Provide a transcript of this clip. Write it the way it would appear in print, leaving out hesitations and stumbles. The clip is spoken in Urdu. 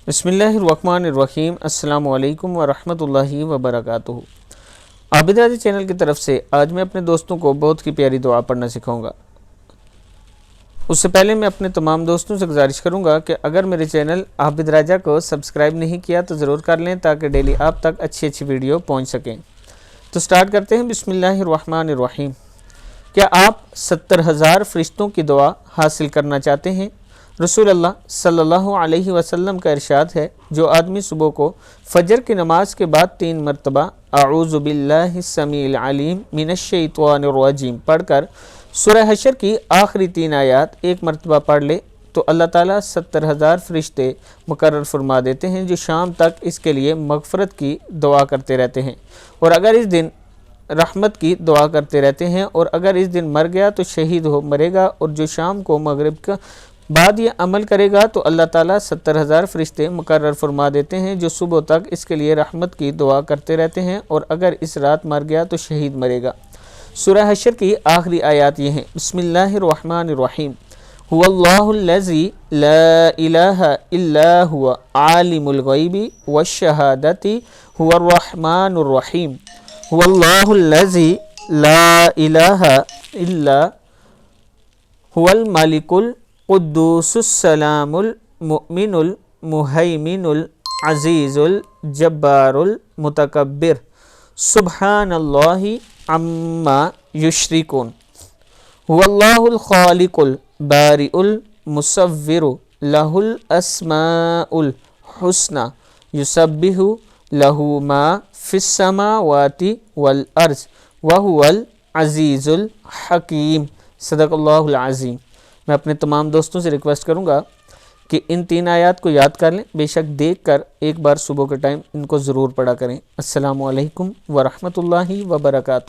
بسم اللہ الرحمن الرحیم۔ السلام علیکم ورحمۃ اللہ وبرکاتہ۔ عابد راضی چینل کی طرف سے آج میں اپنے دوستوں کو بہت کی پیاری دعا پڑھنا سکھاؤں گا۔ اس سے پہلے میں اپنے تمام دوستوں سے گزارش کروں گا کہ اگر میرے چینل عابد راجہ کو سبسکرائب نہیں کیا تو ضرور کر لیں تاکہ ڈیلی آپ تک اچھی ویڈیو پہنچ سکیں۔ تو سٹارٹ کرتے ہیں۔ بسم اللہ الرحمن الرحیم۔ کیا آپ 70,000 فرشتوں کی دعا حاصل کرنا چاہتے ہیں؟ رسول اللہ صلی اللہ علیہ وسلم کا ارشاد ہے، جو آدمی صبح کو فجر کی نماز کے بعد 3 مرتبہ اعوذ باللہ السمیع العلیم من الشیطان الرجیم پڑھ کر سورہ حشر کی آخری 3 آیات 1 مرتبہ پڑھ لے تو اللہ تعالیٰ 70,000 فرشتے مقرر فرما دیتے ہیں جو شام تک اس کے لیے مغفرت کی دعا کرتے رہتے ہیں، اور اگر اس دن رحمت کی دعا کرتے رہتے ہیں، اور اگر اس دن مر گیا تو شہید مرے گا، اور جو شام کو مغرب کا بعد یہ عمل کرے گا تو اللہ تعالیٰ 70,000 فرشتے مقرر فرما دیتے ہیں جو صبح تک اس کے لیے رحمت کی دعا کرتے رہتے ہیں، اور اگر اس رات مر گیا تو شہید مرے گا۔ سورہ حشر کی آخری آیات یہ ہیں۔ بسم اللہ الرحمن الرحیم۔ هو اللہ الذی لا الہ الا هو عالم الغیب والشہادۃ هو الرحمن الرحیم۔ هو اللہ الذی لا الہ الا هو الملک القدوس السلام المؤمن المہیمن العزیز الجبار المتکبر سبحان اللہ عما یشرکون۔ هو اللہ الخالق البارئ المصور له الاسماء الحسنى یسبح له ما فی السماوات والارض وهو العزیز الحکیم۔ صدق اللہ العظیم۔ میں اپنے تمام دوستوں سے ریکویسٹ کروں گا کہ ان 3 آیات کو یاد کر لیں، بے شک دیکھ کر ایک بار صبح کے ٹائم ان کو ضرور پڑھا کریں۔ السلام علیکم ورحمۃ اللہ وبرکاتہ۔